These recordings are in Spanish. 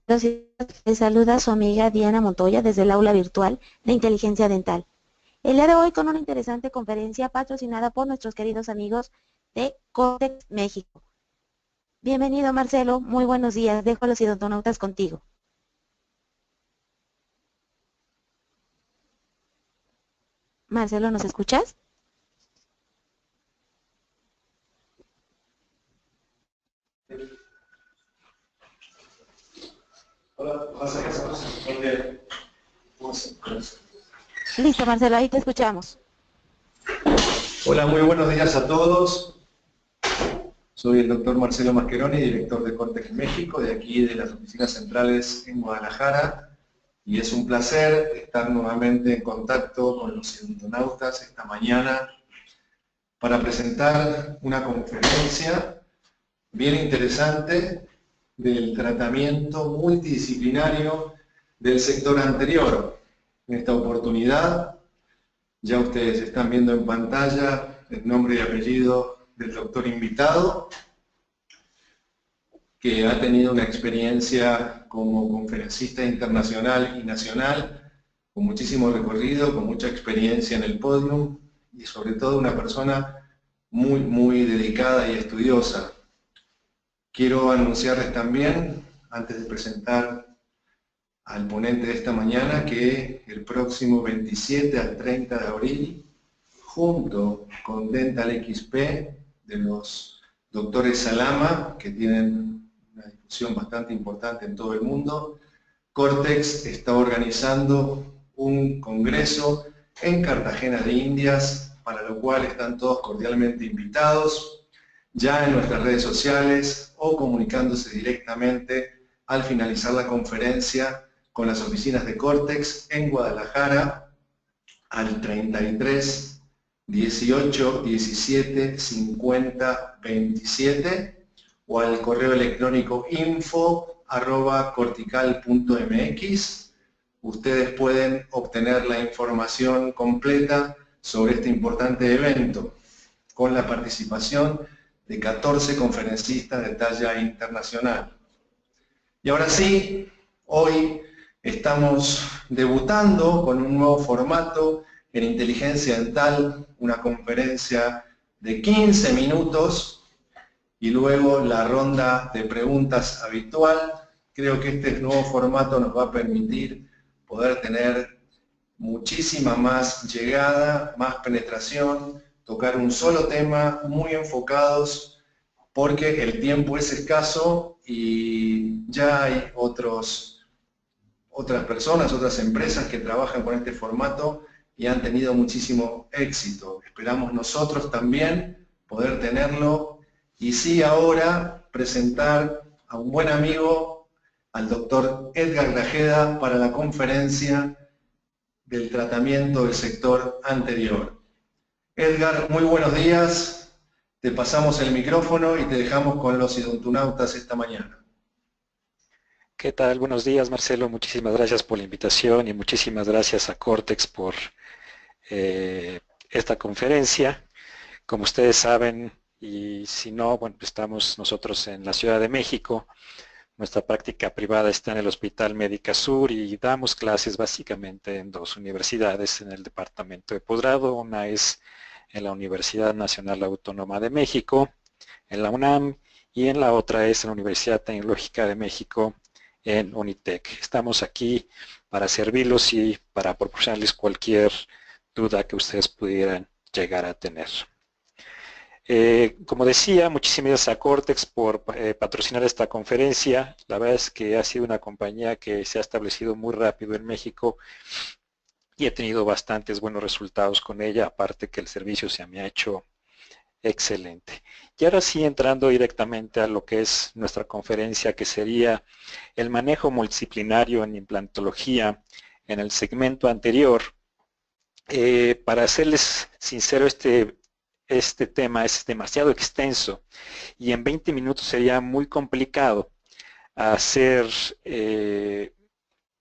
Les saluda su amiga Diana Montoya desde el aula virtual de Inteligencia Dental. El día de hoy con una interesante conferencia patrocinada por nuestros queridos amigos de Cortex México. Bienvenido Marcelo, muy buenos días, dejo a los odontonautas contigo. Marcelo, ¿nos escuchas? Hola, Listo Marcelo, ahí te escuchamos. hola, muy buenos días a todos. Soy el doctor Marcelo Mascheroni, director de Cortex México, de aquí de las oficinas centrales en Guadalajara. Y es un placer estar nuevamente en contacto con los odontonautas esta mañana para presentar una conferencia bien interesante del tratamiento multidisciplinario del sector anterior. En esta oportunidad, ya ustedes están viendo en pantalla el nombre y apellido del doctor invitado, que ha tenido una experiencia como conferencista internacional y nacional, con muchísimo recorrido, con mucha experiencia en el podium y sobre todo una persona muy dedicada y estudiosa. Quiero anunciarles también, antes de presentar al ponente de esta mañana, que el próximo 27 al 30 de abril, junto con Dental XP de los doctores Salama, que tienen una difusión bastante importante en todo el mundo, Cortex está organizando un congreso en Cartagena de Indias, para lo cual están todos cordialmente invitados, ya en nuestras redes sociales o comunicándose directamente al finalizar la conferencia con las oficinas de Cortex en Guadalajara al 33 18 17 50 27 o al correo electrónico info@cortical.mx. Ustedes pueden obtener la información completa sobre este importante evento con la participación de 14 conferencistas de talla internacional. Y ahora sí, hoy estamos debutando con un nuevo formato en Inteligencia Dental, una conferencia de 15 minutos y luego la ronda de preguntas habitual. Creo que este nuevo formato nos va a permitir poder tener muchísima más llegada, más penetración, tocar un solo tema, muy enfocados, porque el tiempo es escaso y ya hay otras personas, otras empresas que trabajan con este formato y han tenido muchísimo éxito. Esperamos nosotros también poder tenerlo y sí ahora presentar a un buen amigo, al doctor Edgar Grajeda, para la conferencia del tratamiento del sector anterior. Edgar, muy buenos días. Te pasamos el micrófono y te dejamos con los odontonautas esta mañana. ¿Qué tal? Buenos días, Marcelo. Muchísimas gracias por la invitación y muchísimas gracias a Cortex por esta conferencia. Como ustedes saben, y si no, bueno, estamos nosotros en la Ciudad de México. Nuestra práctica privada está en el Hospital Médica Sur y damos clases básicamente en dos universidades en el departamento de posgrado. Una es en la Universidad Nacional Autónoma de México, en la UNAM, y en la otra es en la Universidad Tecnológica de México, en Unitec. Estamos aquí para servirlos y para proporcionarles cualquier duda que ustedes pudieran llegar a tener. Como decía, muchísimas gracias a Cortex por patrocinar esta conferencia. La verdad es que ha sido una compañía que se ha establecido muy rápido en México y he tenido bastantes buenos resultados con ella, aparte que el servicio se me ha hecho excelente. Y ahora sí, entrando directamente a lo que es nuestra conferencia, que sería el manejo multidisciplinario en implantología en el segmento anterior. Para serles sincero, este tema es demasiado extenso y en 20 minutos sería muy complicado hacer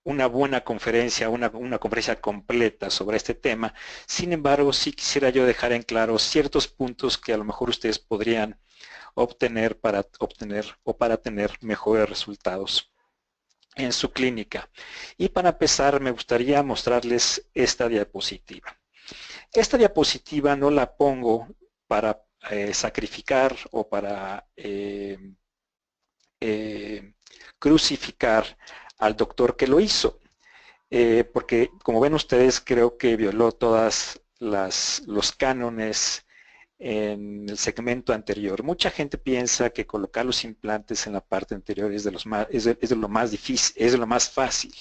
una buena conferencia, una conferencia completa sobre este tema. Sin embargo, sí quisiera yo dejar en claro ciertos puntos que a lo mejor ustedes podrían obtener para tener mejores resultados. en su clínica. Y para empezar me gustaría mostrarles esta diapositiva. Esta diapositiva no la pongo para sacrificar o para crucificar al doctor que lo hizo, porque como ven ustedes creo que violó todas los cánones en el segmento anterior. Mucha gente piensa que colocar los implantes en la parte anterior es de lo más difícil, es de lo más fácil.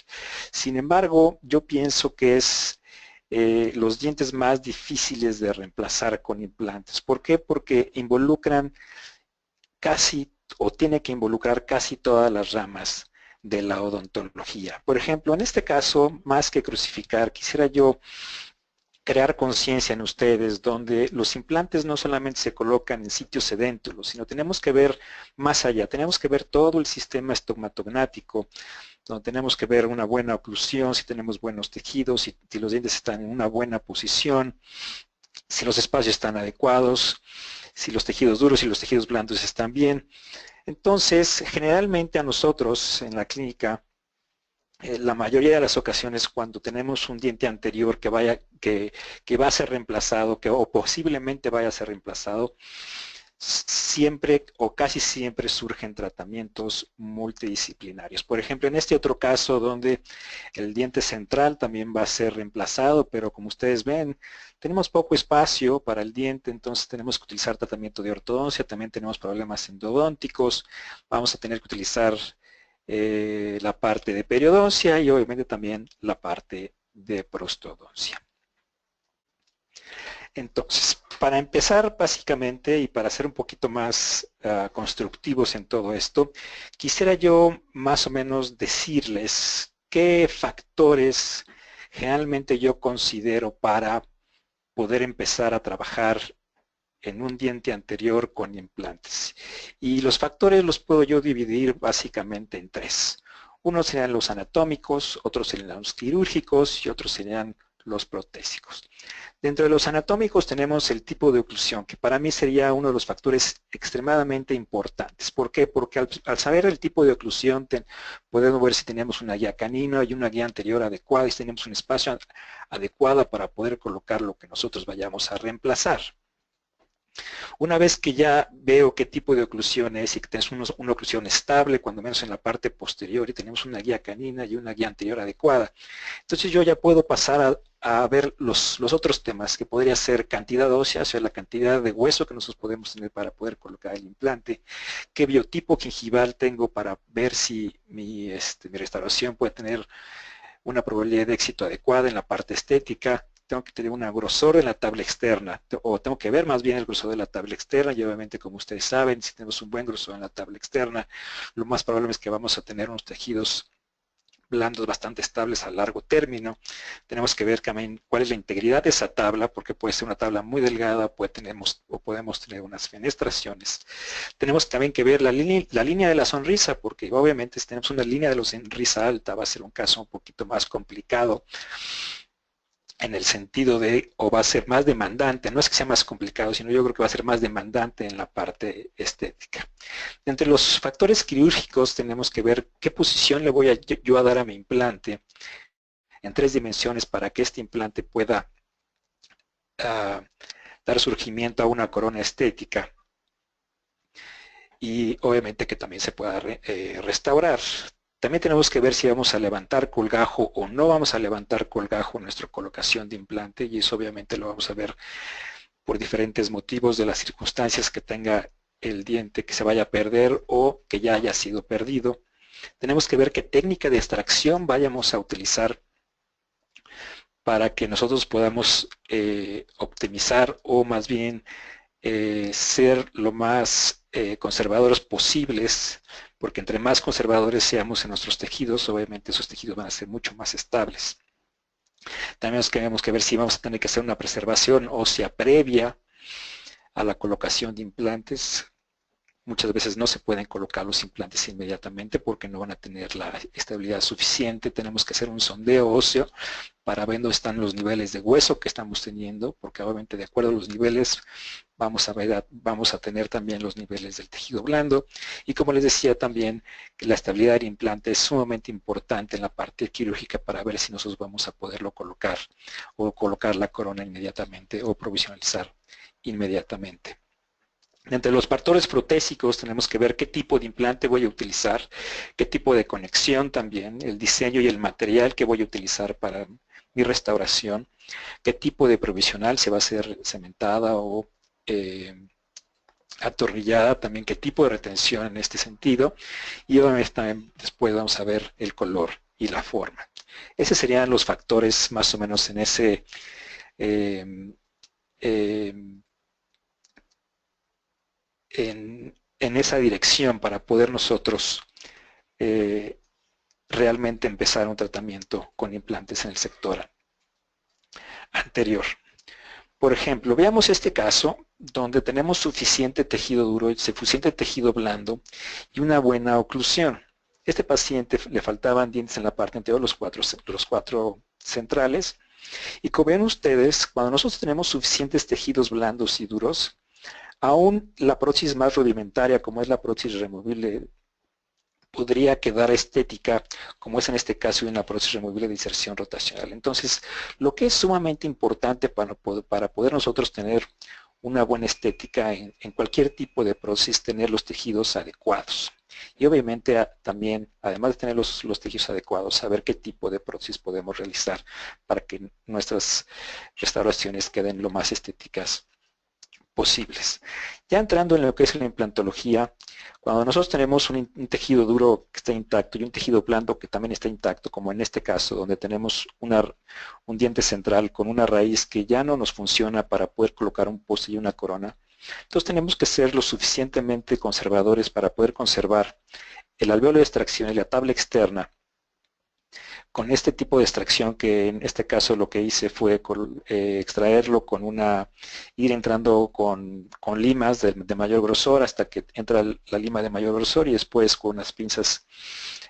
Sin embargo, yo pienso que es los dientes más difíciles de reemplazar con implantes. ¿Por qué? Porque involucran casi, o tiene que involucrar casi todas las ramas de la odontología. Por ejemplo, en este caso, más que crucificar, quisiera yo crear conciencia en ustedes, donde los implantes no solamente se colocan en sitios sedéntulos, sino tenemos que ver más allá, tenemos que ver todo el sistema estomatognático, donde tenemos que ver una buena oclusión, si tenemos buenos tejidos, si los dientes están en una buena posición, si los espacios están adecuados, si los tejidos duros y los tejidos blandos están bien. Entonces, generalmente a nosotros en la clínica, la mayoría de las ocasiones cuando tenemos un diente anterior que va a ser reemplazado, o posiblemente vaya a ser reemplazado, siempre o casi siempre surgen tratamientos multidisciplinarios. Por ejemplo, en este otro caso donde el diente central también va a ser reemplazado, pero como ustedes ven, tenemos poco espacio para el diente, entonces tenemos que utilizar tratamiento de ortodoncia, también tenemos problemas endodónticos, vamos a tener que utilizar la parte de periodoncia y obviamente también la parte de prostodoncia. Entonces, para empezar básicamente y para ser un poquito más constructivos en todo esto, quisiera yo más o menos decirles qué factores generalmente yo considero para poder empezar a trabajar en un diente anterior con implantes. Y los factores los puedo yo dividir básicamente en tres. Unos serían los anatómicos, otros serían los quirúrgicos y otros serían los protésicos. Dentro de los anatómicos tenemos el tipo de oclusión, que para mí sería uno de los factores extremadamente importantes. ¿Por qué? Porque al saber el tipo de oclusión podemos ver si tenemos una guía canina y una guía anterior adecuada y si tenemos un espacio adecuado para poder colocar lo que nosotros vayamos a reemplazar. Una vez que ya veo qué tipo de oclusión es y que tenemos una oclusión estable, cuando menos en la parte posterior, y tenemos una guía canina y una guía anterior adecuada, entonces yo ya puedo pasar a ver los otros temas, que podría ser cantidad ósea, o sea, la cantidad de hueso que nosotros podemos tener para poder colocar el implante, qué biotipo gingival tengo para ver si mi restauración puede tener una probabilidad de éxito adecuada en la parte estética, tengo que tener un grosor de la tabla externa, o tengo que ver más bien el grosor de la tabla externa, y obviamente como ustedes saben, si tenemos un buen grosor en la tabla externa, lo más probable es que vamos a tener unos tejidos blandos bastante estables a largo término. Tenemos que ver también cuál es la integridad de esa tabla, porque puede ser una tabla muy delgada, podemos tener unas fenestraciones. Tenemos también que ver la línea de la sonrisa, porque obviamente si tenemos una línea de la sonrisa alta va a ser un caso un poquito más complicado, en el sentido de, o va a ser más demandante, no es que sea más complicado, sino yo creo que va a ser más demandante en la parte estética. Entre los factores quirúrgicos tenemos que ver qué posición le voy yo a dar a mi implante en 3 dimensiones para que este implante pueda dar surgimiento a una corona estética y obviamente que también se pueda restaurar. También tenemos que ver si vamos a levantar colgajo o no vamos a levantar colgajo en nuestra colocación de implante, y eso obviamente lo vamos a ver por diferentes motivos de las circunstancias que tenga el diente que se vaya a perder o que ya haya sido perdido. Tenemos que ver qué técnica de extracción vayamos a utilizar para que nosotros podamos optimizar o más bien ser lo más conservadores posibles, porque entre más conservadores seamos en nuestros tejidos, obviamente esos tejidos van a ser mucho más estables. También tenemos que ver si vamos a tener que hacer una preservación ósea previa a la colocación de implantes. muchas veces no se pueden colocar los implantes inmediatamente porque no van a tener la estabilidad suficiente. Tenemos que hacer un sondeo óseo para ver dónde están los niveles de hueso que estamos teniendo, porque obviamente de acuerdo a los niveles vamos a tener también los niveles del tejido blando. Y como les decía también, que la estabilidad del implante es sumamente importante en la parte quirúrgica para ver si nosotros vamos a poderlo colocar o colocar la corona inmediatamente o provisionalizar inmediatamente. Entre los factores protésicos tenemos que ver qué tipo de implante voy a utilizar, qué tipo de conexión también, el diseño y el material que voy a utilizar para mi restauración, qué tipo de provisional se va a hacer cementada o atornillada, también qué tipo de retención en este sentido, y obviamente también después vamos a ver el color y la forma. Esos serían los factores más o menos en ese en esa dirección para poder nosotros realmente empezar un tratamiento con implantes en el sector anterior. Por ejemplo, veamos este caso donde tenemos suficiente tejido duro, suficiente tejido blando y una buena oclusión. Este paciente le faltaban dientes en la parte anterior, los cuatro centrales, y como ven ustedes, cuando nosotros tenemos suficientes tejidos blandos y duros, aún la prótesis más rudimentaria, como es la prótesis removible, podría quedar estética, como es en este caso una prótesis removible de inserción rotacional. Entonces, lo que es sumamente importante para poder nosotros tener una buena estética en cualquier tipo de prótesis, tener los tejidos adecuados. Y obviamente también, además de tener los tejidos adecuados, saber qué tipo de prótesis podemos realizar para que nuestras restauraciones queden lo más estéticas posibles. Ya entrando en lo que es la implantología, cuando nosotros tenemos un tejido duro que está intacto y un tejido blando que también está intacto, como en este caso, donde tenemos un diente central con una raíz que ya no nos funciona para poder colocar un poste y una corona, entonces tenemos que ser lo suficientemente conservadores para poder conservar el alvéolo de extracción y la tabla externa con este tipo de extracción, que en este caso lo que hice fue extraerlo ir entrando con limas de mayor grosor hasta que entra la lima de mayor grosor y después con unas pinzas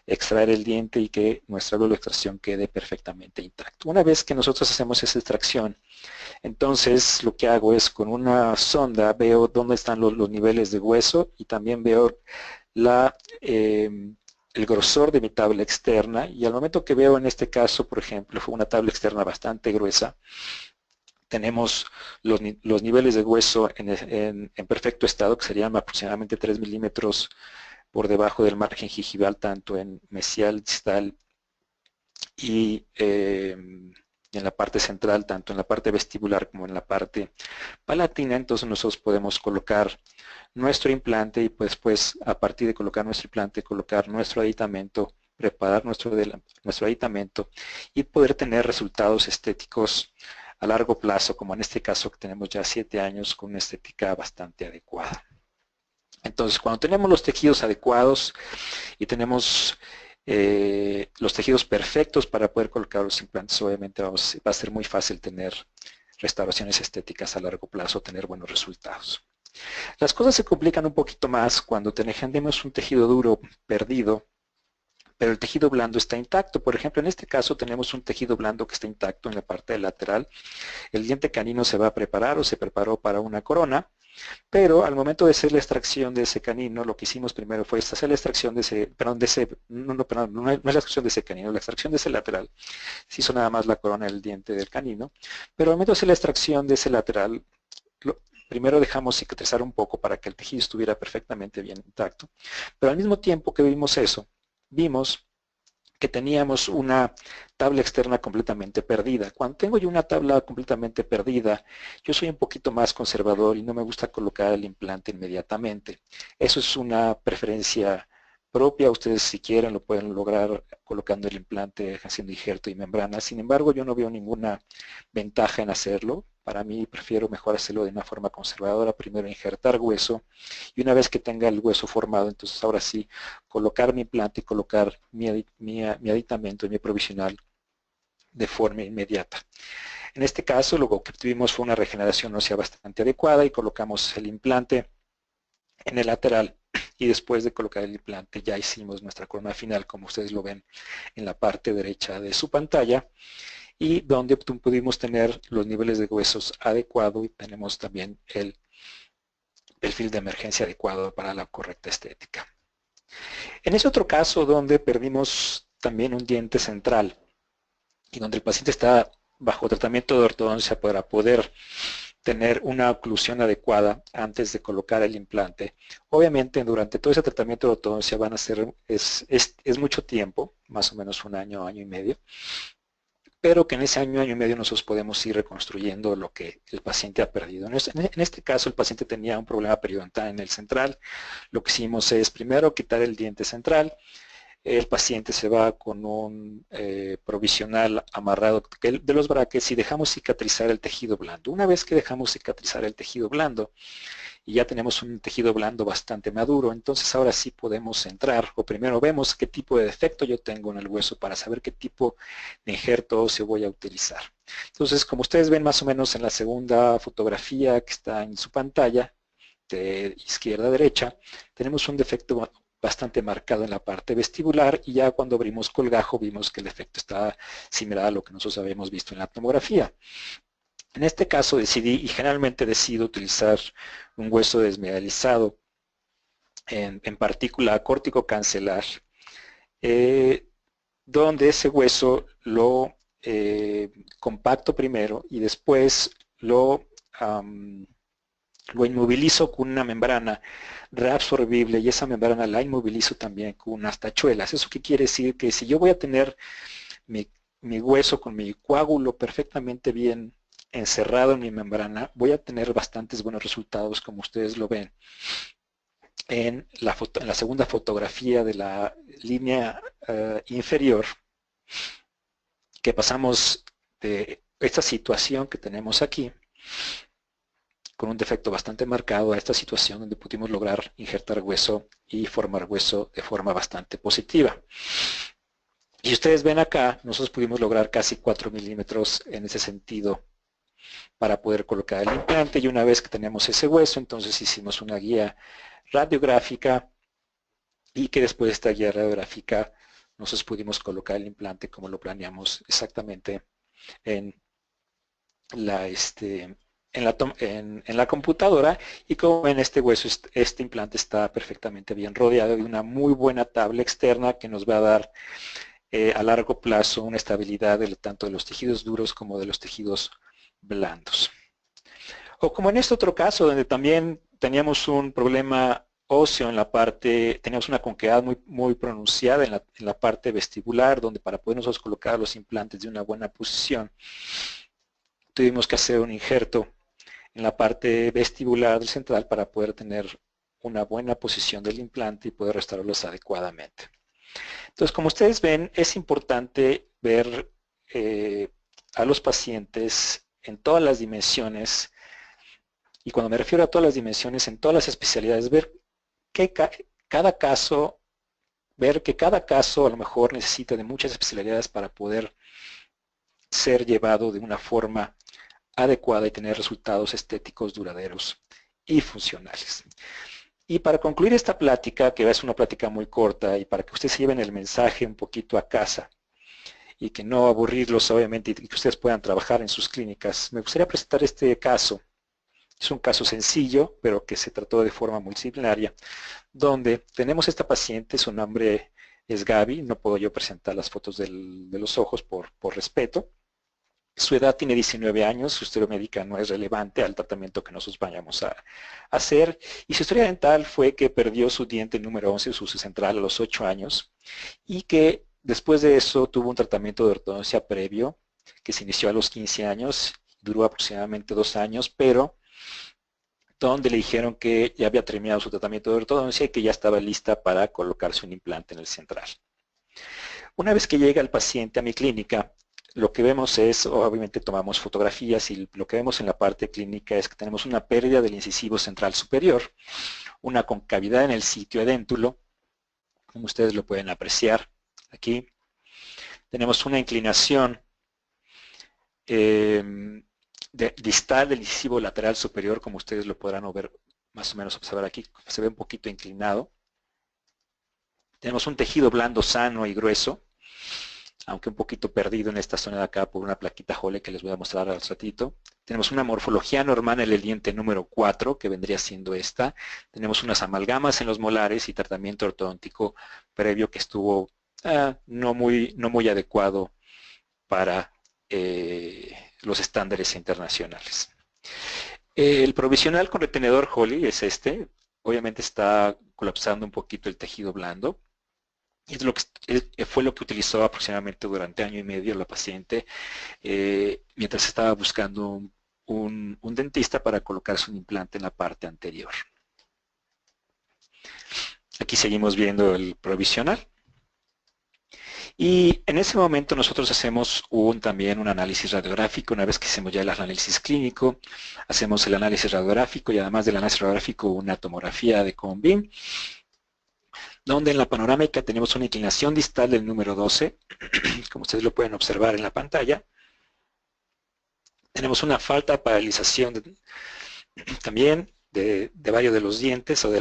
extraer el diente y que nuestra alvéolo de extracción quede perfectamente intacto. Una vez que nosotros hacemos esa extracción, entonces lo que hago es con una sonda veo dónde están los niveles de hueso y también veo el grosor de mi tabla externa, y al momento que veo en este caso, por ejemplo, fue una tabla externa bastante gruesa, tenemos los niveles de hueso en perfecto estado, que serían aproximadamente 3 milímetros por debajo del margen gingival, tanto en mesial, distal y en la parte central, tanto en la parte vestibular como en la parte palatina. Entonces nosotros podemos colocar nuestro implante y después, a partir de colocar nuestro implante, colocar nuestro aditamento, preparar nuestro aditamento y poder tener resultados estéticos a largo plazo, como en este caso que tenemos ya 7 años con una estética bastante adecuada. Entonces, cuando tenemos los tejidos adecuados y tenemos los tejidos perfectos para poder colocar los implantes, obviamente va a ser muy fácil tener restauraciones estéticas a largo plazo, tener buenos resultados. Las cosas se complican un poquito más cuando tenemos un tejido duro perdido, pero el tejido blando está intacto. Por ejemplo, en este caso tenemos un tejido blando que está intacto en la parte lateral. El diente canino se va a preparar o se preparó para una corona, pero al momento de hacer la extracción de ese canino, lo que hicimos primero fue hacer la extracción no es la extracción de ese canino, la extracción de ese lateral. Se hizo nada más la corona del diente del canino, pero al momento de hacer la extracción de ese lateral, primero dejamos cicatrizar un poco para que el tejido estuviera perfectamente bien intacto, pero al mismo tiempo que vimos eso, vimos que teníamos una tabla externa completamente perdida. Cuando tengo yo una tabla completamente perdida, yo soy un poquito más conservador y no me gusta colocar el implante inmediatamente. Eso es una preferencia propia. Ustedes, si quieren, lo pueden lograr colocando el implante, haciendo injerto y membrana. Sin embargo, yo no veo ninguna ventaja en hacerlo. Para mí prefiero mejor hacerlo de una forma conservadora, primero injertar hueso y una vez que tenga el hueso formado, entonces ahora sí colocar mi implante y colocar mi aditamento y mi provisional de forma inmediata. En este caso lo que obtuvimos fue una regeneración ósea bastante adecuada y colocamos el implante en el lateral y después de colocar el implante ya hicimos nuestra corona final, como ustedes lo ven en la parte derecha de su pantalla, y donde pudimos tener los niveles de huesos adecuados y tenemos también el perfil de emergencia adecuado para la correcta estética. En ese otro caso donde perdimos también un diente central y donde el paciente está bajo tratamiento de ortodoncia para poder tener una oclusión adecuada antes de colocar el implante. Obviamente durante todo ese tratamiento de ortodoncia van a ser, es mucho tiempo, más o menos un año, año y medio, pero que en ese año, año y medio nosotros podemos ir reconstruyendo lo que el paciente ha perdido. En este caso el paciente tenía un problema periodontal en el central. Lo que hicimos es primero quitar el diente central. El paciente se va con un provisional amarrado de los brackets y dejamos cicatrizar el tejido blando. Una vez que dejamos cicatrizar el tejido blando y ya tenemos un tejido blando bastante maduro, entonces ahora sí podemos entrar, o primero vemos qué tipo de defecto yo tengo en el hueso para saber qué tipo de injerto óseo voy a utilizar. Entonces, como ustedes ven más o menos en la segunda fotografía que está en su pantalla, de izquierda a derecha, tenemos un defecto bastante marcado en la parte vestibular y ya cuando abrimos colgajo vimos que el efecto está similar a lo que nosotros habíamos visto en la tomografía. En este caso decidí, y generalmente decido utilizar un hueso desmineralizado en partícula córtico-cancelar, donde ese hueso lo compacto primero y después lo inmovilizo con una membrana reabsorbible y esa membrana la inmovilizo también con unas tachuelas. ¿Eso qué quiere decir? Que si yo voy a tener mi hueso con mi coágulo perfectamente bien encerrado en mi membrana, voy a tener bastantes buenos resultados, como ustedes lo ven en la segunda fotografía de la línea inferior, que pasamos de esta situación que tenemos aquí, con un defecto bastante marcado, a esta situación donde pudimos lograr injertar hueso y formar hueso de forma bastante positiva. Y ustedes ven acá, nosotros pudimos lograr casi 4 milímetros en ese sentido para poder colocar el implante, y una vez que teníamos ese hueso, entonces hicimos una guía radiográfica y que después de esta guía radiográfica nosotros pudimos colocar el implante como lo planeamos exactamente en la computadora, y como ven este hueso, este implante está perfectamente bien rodeado de una muy buena tabla externa que nos va a dar a largo plazo una estabilidad tanto de los tejidos duros como de los tejidos blandos. O como en este otro caso donde también teníamos un problema óseo en la parte, teníamos una concavidad muy pronunciada en la parte vestibular, donde para poder nosotros colocar los implantes de una buena posición tuvimos que hacer un injerto en la parte vestibular del central para poder tener una buena posición del implante y poder restaurarlos adecuadamente. Entonces, como ustedes ven, es importante ver a los pacientes en todas las dimensiones, y cuando me refiero a todas las dimensiones, en todas las especialidades, ver que cada caso a lo mejor necesita de muchas especialidades para poder ser llevado de una forma adecuada y tener resultados estéticos duraderos y funcionales. Y para concluir esta plática, que es una plática muy corta, y para que ustedes lleven el mensaje un poquito a casa y que no aburrirlos obviamente, y que ustedes puedan trabajar en sus clínicas, me gustaría presentar este caso. Es un caso sencillo, pero que se trató de forma multidisciplinaria, donde tenemos esta paciente, su nombre es Gaby, no puedo yo presentar las fotos de los ojos por respeto. Su edad tiene 19 años, su historia médica no es relevante al tratamiento que nosotros vayamos a hacer, y su historia dental fue que perdió su diente número 11, su central, a los 8 años, y que después de eso tuvo un tratamiento de ortodoncia previo, que se inició a los 15 años, duró aproximadamente 2 años, pero donde le dijeron que ya había terminado su tratamiento de ortodoncia y que ya estaba lista para colocarse un implante en el central. Una vez que llega el paciente a mi clínica, lo que vemos es, obviamente tomamos fotografías, y lo que vemos en la parte clínica es que tenemos una pérdida del incisivo central superior, una concavidad en el sitio edéntulo, como ustedes lo pueden apreciar aquí. Tenemos una inclinación distal del incisivo lateral superior, como ustedes lo podrán ver, más o menos observar aquí, se ve un poquito inclinado. Tenemos un tejido blando sano y grueso, aunque un poquito perdido en esta zona de acá por una plaquita Hole que les voy a mostrar al ratito. Tenemos una morfología normal en el diente número 4, que vendría siendo esta. Tenemos unas amalgamas en los molares y tratamiento ortodóntico previo que estuvo no muy adecuado para los estándares internacionales. El provisional con retenedor Hole es este. Obviamente está colapsando un poquito el tejido blando. Y fue lo que utilizó aproximadamente durante año y medio la paciente mientras estaba buscando un dentista para colocarse un implante en la parte anterior. Aquí seguimos viendo el provisional. Y en ese momento nosotros hacemos también un análisis radiográfico. Una vez que hacemos ya el análisis clínico, hacemos el análisis radiográfico y además del análisis radiográfico una tomografía de Cone-Beam, donde en la panorámica tenemos una inclinación distal del número 12, como ustedes lo pueden observar en la pantalla. Tenemos una falta de paralización también de varios de los dientes o de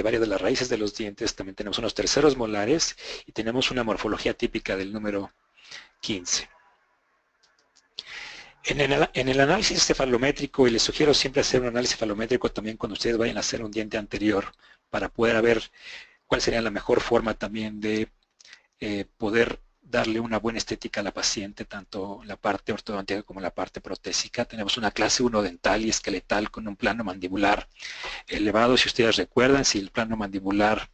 varias de las raíces de los dientes. También tenemos unos terceros molares y tenemos una morfología típica del número 15. En el análisis cefalométrico, y les sugiero siempre hacer un análisis cefalométrico también cuando ustedes vayan a hacer un diente anterior para poder ver cuál sería la mejor forma también de poder darle una buena estética a la paciente, tanto la parte ortodóntica como la parte protésica. Tenemos una clase 1 dental y esqueletal con un plano mandibular elevado. Si ustedes recuerdan, si el plano mandibular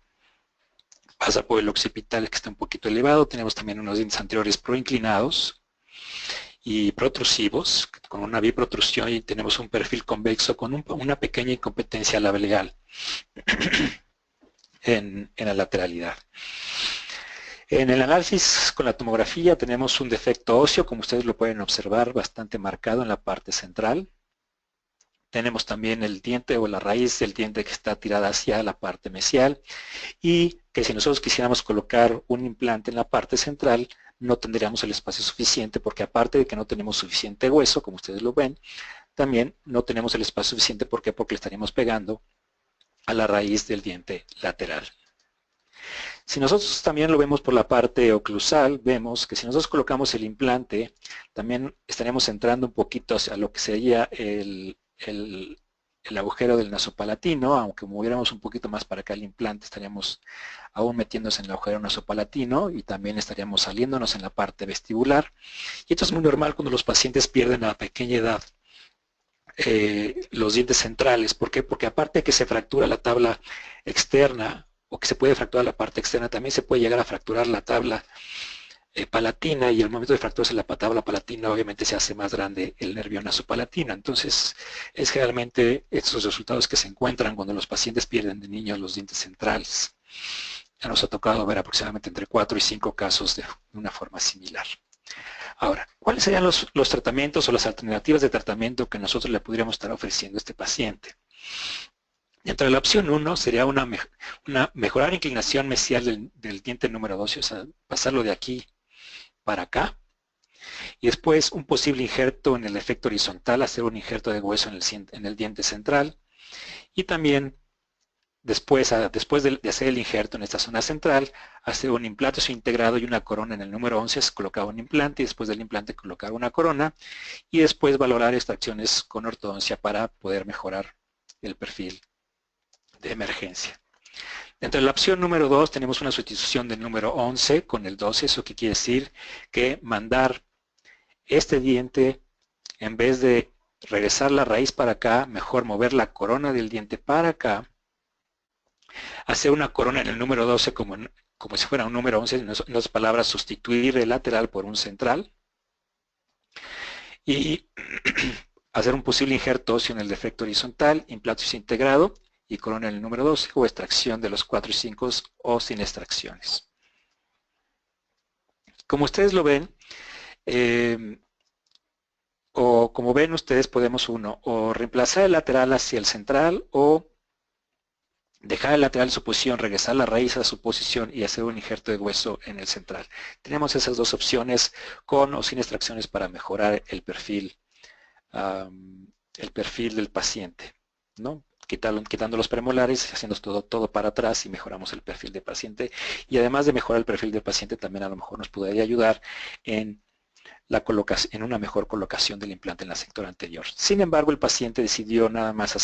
pasa por el occipital que está un poquito elevado, tenemos también unos dientes anteriores proinclinados y protrusivos, con una biprotrusión, y tenemos un perfil convexo con una pequeña incompetencia labial en la lateralidad. En el análisis con la tomografía tenemos un defecto óseo, como ustedes lo pueden observar, bastante marcado en la parte central. Tenemos también el diente o la raíz del diente que está tirada hacia la parte mesial y que si nosotros quisiéramos colocar un implante en la parte central no tendríamos el espacio suficiente, porque aparte de que no tenemos suficiente hueso, como ustedes lo ven, también no tenemos el espacio suficiente. ¿Por qué? Porque le estaríamos pegando a la raíz del diente lateral. Si nosotros también lo vemos por la parte oclusal, vemos que si nosotros colocamos el implante, también estaríamos entrando un poquito hacia lo que sería el agujero del nasopalatino, aunque moviéramos un poquito más para acá el implante, estaríamos aún metiéndose en el agujero nasopalatino y también estaríamos saliéndonos en la parte vestibular. Y esto es muy normal cuando los pacientes pierden a pequeña edad los dientes centrales. ¿Por qué? Porque aparte de que se fractura la tabla externa, o que se puede fracturar la parte externa, también se puede llegar a fracturar la tabla palatina, y al momento de fracturarse la tabla palatina obviamente se hace más grande el nervio nasopalatino. Entonces es generalmente estos resultados que se encuentran cuando los pacientes pierden de niños los dientes centrales. Ya nos ha tocado ver aproximadamente entre 4 y 5 casos de una forma similar. Ahora, ¿cuáles serían los tratamientos o las alternativas de tratamiento que nosotros le podríamos estar ofreciendo a este paciente? Dentro de la opción 1 sería mejorar inclinación mesial del diente número 12, o sea, pasarlo de aquí para acá. Y después un posible injerto en el efecto horizontal, hacer un injerto de hueso en el diente central. Y también, después de hacer el injerto en esta zona central, hacer un implante integrado y una corona en el número 11, se colocaba un implante y después del implante colocar una corona. Y después valorar extracciones con ortodoncia para poder mejorar el perfil de emergencia. Dentro de la opción número 2 tenemos una sustitución del número 11 con el 12, eso que quiere decir que mandar este diente, en vez de regresar la raíz para acá, mejor mover la corona del diente para acá, hacer una corona en el número 12 como si fuera un número 11, en otras palabras, sustituir el lateral por un central, y hacer un posible injerto óseo en el defecto horizontal, implante integrado y corona en el número 12, o extracción de los 4 y 5 o sin extracciones. Como ustedes lo ven, o como ven ustedes, podemos o reemplazar el lateral hacia el central, o dejar el lateral en su posición, regresar la raíz a su posición y hacer un injerto de hueso en el central. Tenemos esas dos opciones con o sin extracciones para mejorar el perfil del paciente, ¿no? quitando los premolares, haciendo todo para atrás y mejoramos el perfil del paciente. Y además de mejorar el perfil del paciente, también a lo mejor nos podría ayudar en en una mejor colocación del implante en la sector anterior. Sin embargo, el paciente decidió nada más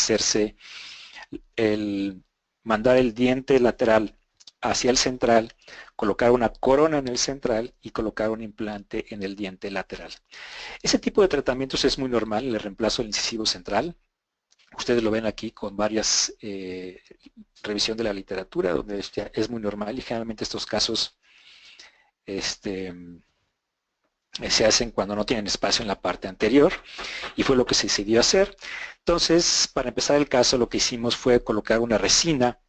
mandar el diente lateral hacia el central, colocar una corona en el central y colocar un implante en el diente lateral. Ese tipo de tratamientos es muy normal, el reemplazo del incisivo central. Ustedes lo ven aquí con varias revisión de la literatura, donde es muy normal y generalmente estos casos se hacen cuando no tienen espacio en la parte anterior y fue lo que se decidió hacer. Entonces, para empezar el caso, lo que hicimos fue colocar una resina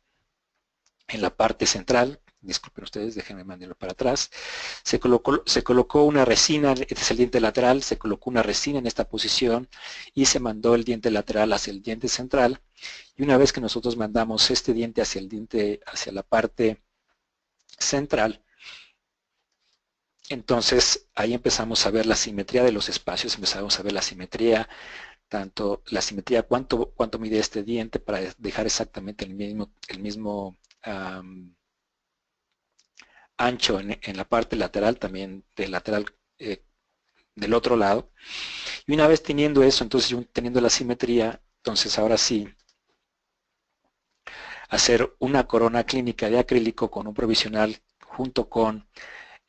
en la parte central. Disculpen ustedes, déjenme mandarlo para atrás. Se colocó una resina, este es el diente lateral, se colocó una resina en esta posición y se mandó el diente lateral hacia el diente central. Y una vez que nosotros mandamos este diente hacia la parte central, entonces ahí empezamos a ver la simetría de los espacios, empezamos a ver la simetría, tanto la simetría, cuánto mide este diente para dejar exactamente el mismo ancho en la parte lateral, también del lateral del otro lado. Y una vez teniendo eso, entonces teniendo la simetría, entonces ahora sí, hacer una corona clínica de acrílico con un provisional junto con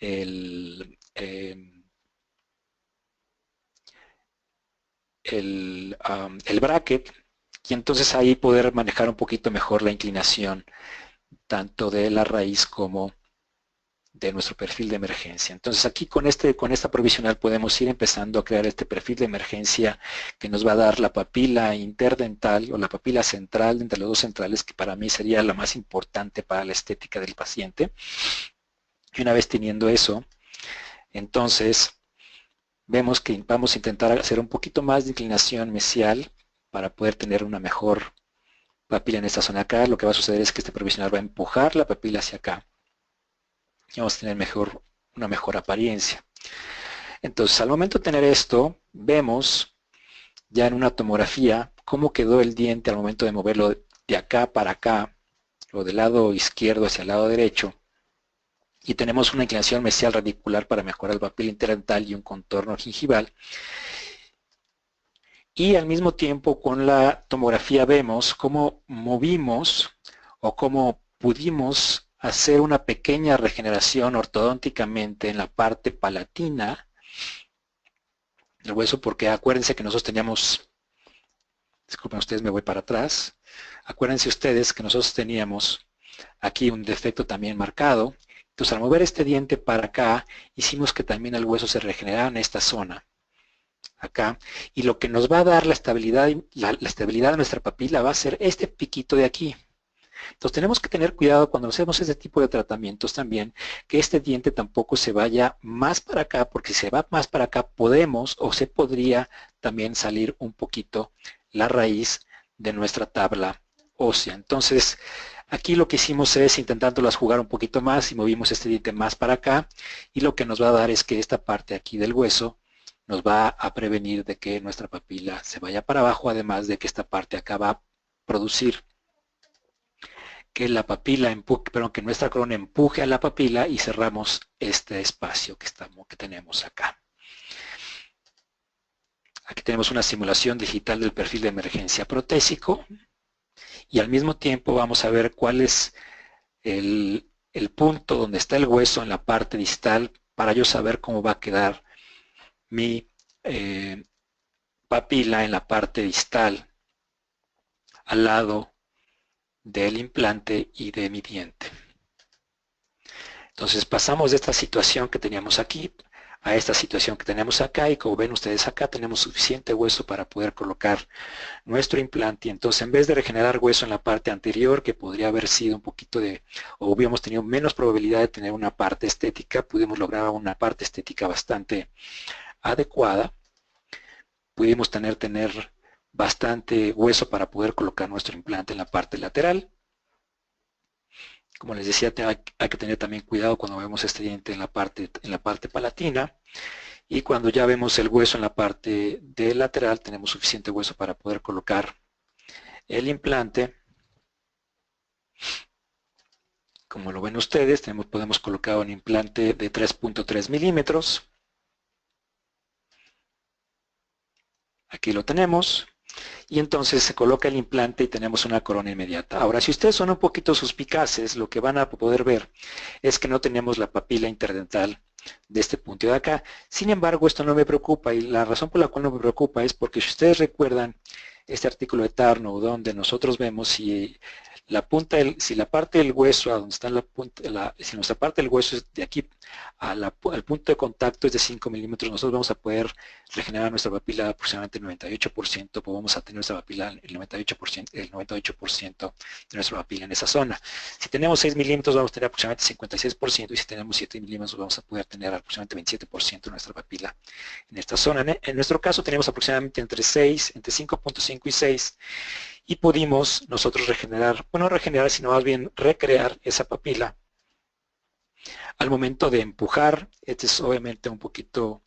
el bracket, y entonces ahí poder manejar un poquito mejor la inclinación tanto de la raíz como de nuestro perfil de emergencia. Entonces aquí con esta provisional podemos ir empezando a crear este perfil de emergencia que nos va a dar la papila interdental o la papila central entre los dos centrales, que para mí sería la más importante para la estética del paciente. Y una vez teniendo eso, entonces vemos que vamos a intentar hacer un poquito más de inclinación mesial para poder tener una mejor papila en esta zona acá. Lo que va a suceder es que este provisional va a empujar la papila hacia acá y vamos a tener una mejor apariencia. Entonces, al momento de tener esto, vemos ya en una tomografía cómo quedó el diente al momento de moverlo de acá para acá, o del lado izquierdo hacia el lado derecho. Y tenemos una inclinación mesial radicular para mejorar el papel interdental y un contorno gingival. Y al mismo tiempo con la tomografía vemos cómo movimos o cómo pudimos hacer una pequeña regeneración ortodónticamente en la parte palatina del hueso, porque acuérdense que nosotros teníamos, disculpen ustedes, me voy para atrás, acuérdense ustedes que nosotros teníamos aquí un defecto también marcado. Entonces, al mover este diente para acá, hicimos que también el hueso se regenerara en esta zona, acá, y lo que nos va a dar la estabilidad de nuestra papila va a ser este piquito de aquí. Entonces, tenemos que tener cuidado cuando hacemos este tipo de tratamientos también, que este diente tampoco se vaya más para acá, porque si se va más para acá podemos o se podría también salir un poquito la raíz de nuestra tabla ósea. Entonces, aquí lo que hicimos es intentándolas jugar un poquito más y movimos este diente más para acá, y lo que nos va a dar es que esta parte aquí del hueso nos va a prevenir de que nuestra papila se vaya para abajo, además de que esta parte acá va a producir que la papila que nuestra corona empuje a la papila y cerramos este espacio que tenemos acá. Aquí tenemos una simulación digital del perfil de emergencia protésico. Y al mismo tiempo vamos a ver cuál es el punto donde está el hueso en la parte distal para yo saber cómo va a quedar mi papila en la parte distal al lado del implante y de mi diente. Entonces pasamos de esta situación que teníamos aquí a esta situación que tenemos acá, y como ven ustedes acá tenemos suficiente hueso para poder colocar nuestro implante. Y entonces, en vez de regenerar hueso en la parte anterior, que podría haber sido un poquito o hubiéramos tenido menos probabilidad de tener una parte estética, pudimos lograr una parte estética bastante adecuada. Pudimos tener bastante hueso para poder colocar nuestro implante en la parte lateral. Como les decía, hay que tener también cuidado cuando vemos este diente en la parte palatina, y cuando ya vemos el hueso en la parte lateral, tenemos suficiente hueso para poder colocar el implante. Como lo ven ustedes, podemos colocar un implante de 3.3 milímetros. Aquí lo tenemos. Y entonces se coloca el implante y tenemos una corona inmediata. Ahora, si ustedes son un poquito suspicaces, lo que van a poder ver es que no tenemos la papila interdental de este punto de acá. Sin embargo, esto no me preocupa, y la razón por la cual no me preocupa es porque si ustedes recuerdan este artículo de Tarnow, donde nosotros vemos si si la parte del hueso, a donde está la punta, si nuestra parte del hueso es de aquí al punto de contacto es de 5 milímetros, nosotros vamos a poder regenerar nuestra papila aproximadamente el 98%, pues vamos a tener nuestra papila el 98% de nuestra papila en esa zona. Si tenemos 6 milímetros vamos a tener aproximadamente 56%, y si tenemos 7 milímetros vamos a poder tener aproximadamente 27% de nuestra papila en esta zona. En nuestro caso tenemos aproximadamente entre 5.5 y 6, y pudimos nosotros regenerar, bueno, no regenerar, sino más bien recrear esa papila al momento de empujar. Este es obviamente un poquito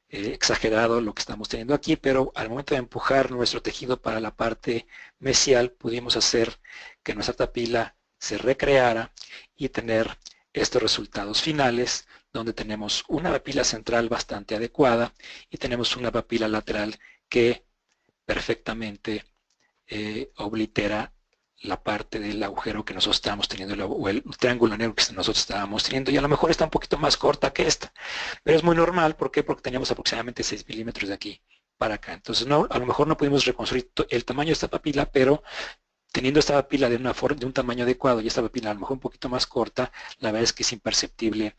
exagerado lo que estamos teniendo aquí, pero al momento de empujar nuestro tejido para la parte mesial, pudimos hacer que nuestra papila se recreara y tener estos resultados finales, donde tenemos una papila central bastante adecuada y tenemos una papila lateral que perfectamente oblitera la parte del agujero que nosotros estábamos teniendo, o el triángulo negro que nosotros estábamos teniendo, y a lo mejor está un poquito más corta que esta, pero es muy normal. ¿Por qué? Porque teníamos aproximadamente 6 milímetros de aquí para acá. Entonces, a lo mejor no pudimos reconstruir el tamaño de esta papila, pero teniendo esta papila de un tamaño adecuado y esta papila a lo mejor un poquito más corta, la verdad es que es imperceptible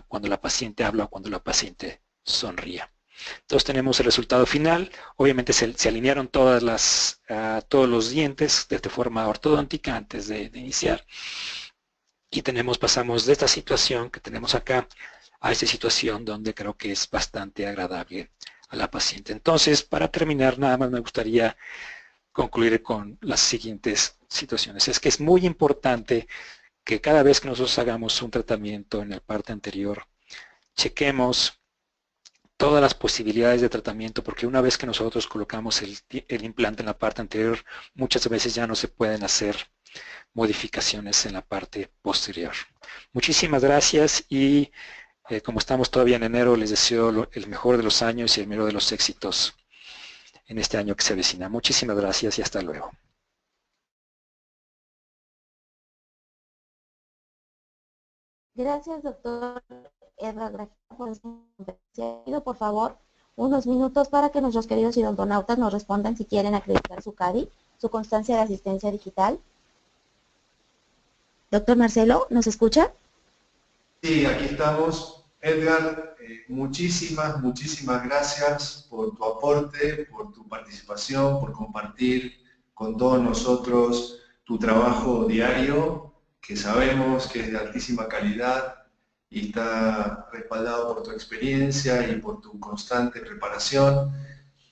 cuando la paciente habla o cuando la paciente sonría. Entonces tenemos el resultado final. Obviamente se alinearon todos los dientes de forma ortodóntica antes de iniciar. Y pasamos de esta situación que tenemos acá a esta situación donde creo que es bastante agradable a la paciente. Entonces, para terminar, nada más me gustaría concluir con las siguientes situaciones. Es que es muy importante que cada vez que nosotros hagamos un tratamiento en la parte anterior, chequemos todas las posibilidades de tratamiento, porque una vez que nosotros colocamos el implante en la parte anterior, muchas veces ya no se pueden hacer modificaciones en la parte posterior. Muchísimas gracias, y como estamos todavía en enero, les deseo el mejor de los años y el mejor de los éxitos en este año que se avecina. Muchísimas gracias y hasta luego. Gracias, doctor Edgar Grajeda, por esta conferencia. Por favor, unos minutos para que nuestros queridos odontonautas nos respondan si quieren acreditar su CADI, su constancia de asistencia digital. Doctor Marcelo, ¿nos escucha? Sí, aquí estamos. Edgar, muchísimas gracias por tu aporte, por tu participación, por compartir con todos nosotros tu trabajo diario, que sabemos que es de altísima calidad y está respaldado por tu experiencia y por tu constante preparación.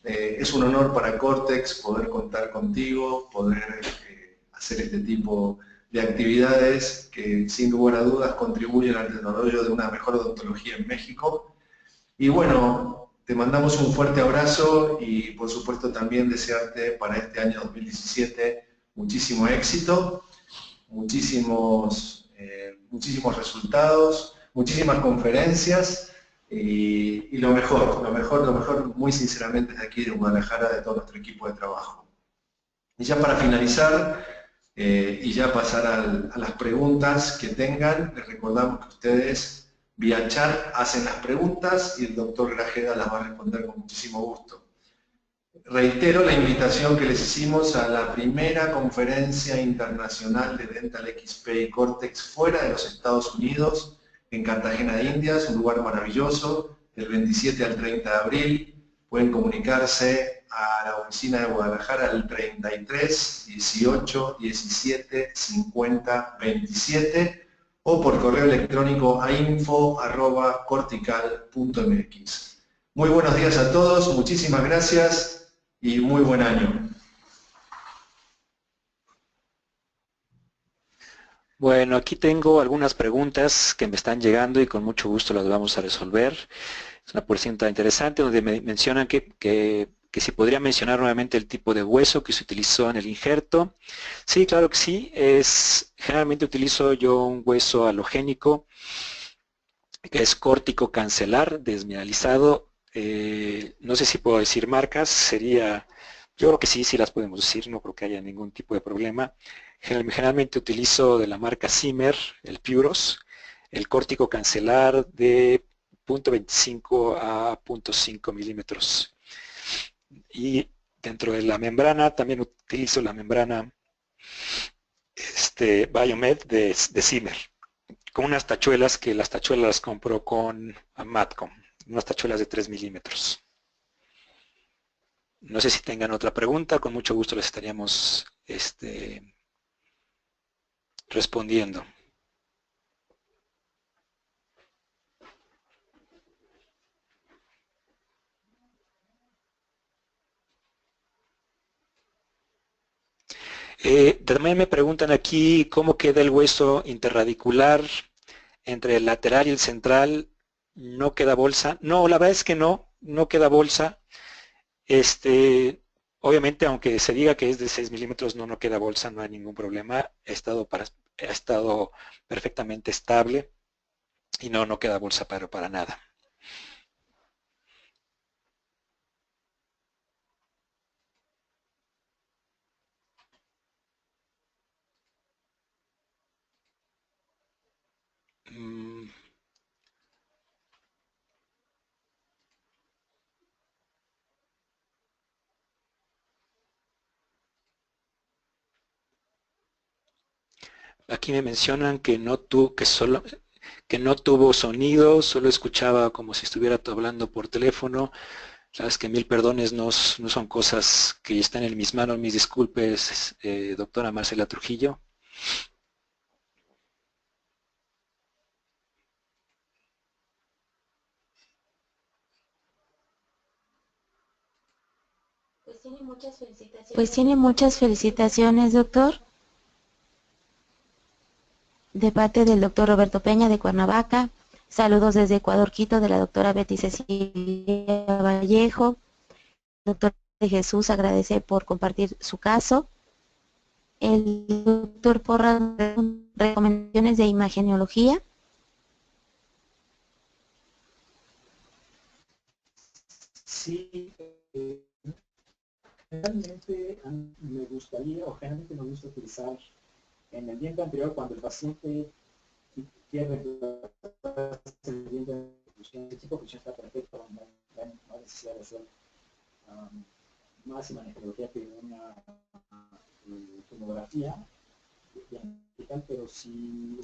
Es un honor para Cortex poder contar contigo, poder hacer este tipo de actividades que sin lugar a dudas contribuyen al desarrollo de una mejor odontología en México. Y bueno, te mandamos un fuerte abrazo y por supuesto también desearte para este año 2017 muchísimo éxito, muchísimos resultados, muchísimas conferencias y lo mejor muy sinceramente desde aquí de Guadalajara, de todo nuestro equipo de trabajo. Y ya para finalizar, y ya pasar a las preguntas que tengan, les recordamos que ustedes vía chat hacen las preguntas y el doctor Grajeda las va a responder con muchísimo gusto. Reitero la invitación que les hicimos a la primera conferencia internacional de Dental XP y Cortex fuera de los Estados Unidos, en Cartagena de Indias, un lugar maravilloso, del 27 al 30 de abril. Pueden comunicarse a la oficina de Guadalajara al 33 18 17 50 27 o por correo electrónico a info@cortical.mx. Muy buenos días a todos, muchísimas gracias y muy buen año. Bueno, aquí tengo algunas preguntas que me están llegando y con mucho gusto las vamos a resolver. Es una pregunta interesante donde me mencionan que que si podría mencionar nuevamente el tipo de hueso que se utilizó en el injerto. Sí, claro que sí. Generalmente utilizo yo un hueso halogénico que es córtico cancelar desmineralizado. No sé si puedo decir marcas, yo creo que sí, sí las podemos decir, no creo que haya ningún tipo de problema. Generalmente utilizo de la marca Zimmer, el Puros, el córtico cancelar de 0.25 a 0.5 milímetros. Y dentro de la membrana también utilizo la membrana Biomed de Zimmer, con unas tachuelas que las tachuelas las compro con Matcom, unas tachuelas de 3 milímetros. No sé si tengan otra pregunta, con mucho gusto les estaríamos respondiendo. También me preguntan aquí cómo queda el hueso interradicular entre el lateral y el central. ¿No queda bolsa? No, la verdad es que no queda bolsa. Obviamente, aunque se diga que es de 6 milímetros, no queda bolsa, no hay ningún problema. Ha estado perfectamente estable y no queda bolsa para nada. Aquí me mencionan que que no tuvo sonido, solo escuchaba como si estuviera hablando por teléfono. Sabes que mil perdones, no son cosas que están en mis manos. Mis disculpes, doctora Marcela Trujillo. Pues tiene muchas felicitaciones, doctor, de parte del doctor Roberto Peña de Cuernavaca. Saludos desde Ecuador, Quito, de la doctora Betty Cecilia Vallejo. Doctor de Jesús agradece por compartir su caso. El doctor Porra, recomendaciones de imagenología. Sí, generalmente me gustaría, o generalmente me gusta utilizar en el diente anterior cuando el paciente quiere el diente de fusión. El tipo de fusión está perfecto, no hay necesidad de hacer más imagenología que una tomografía, pero si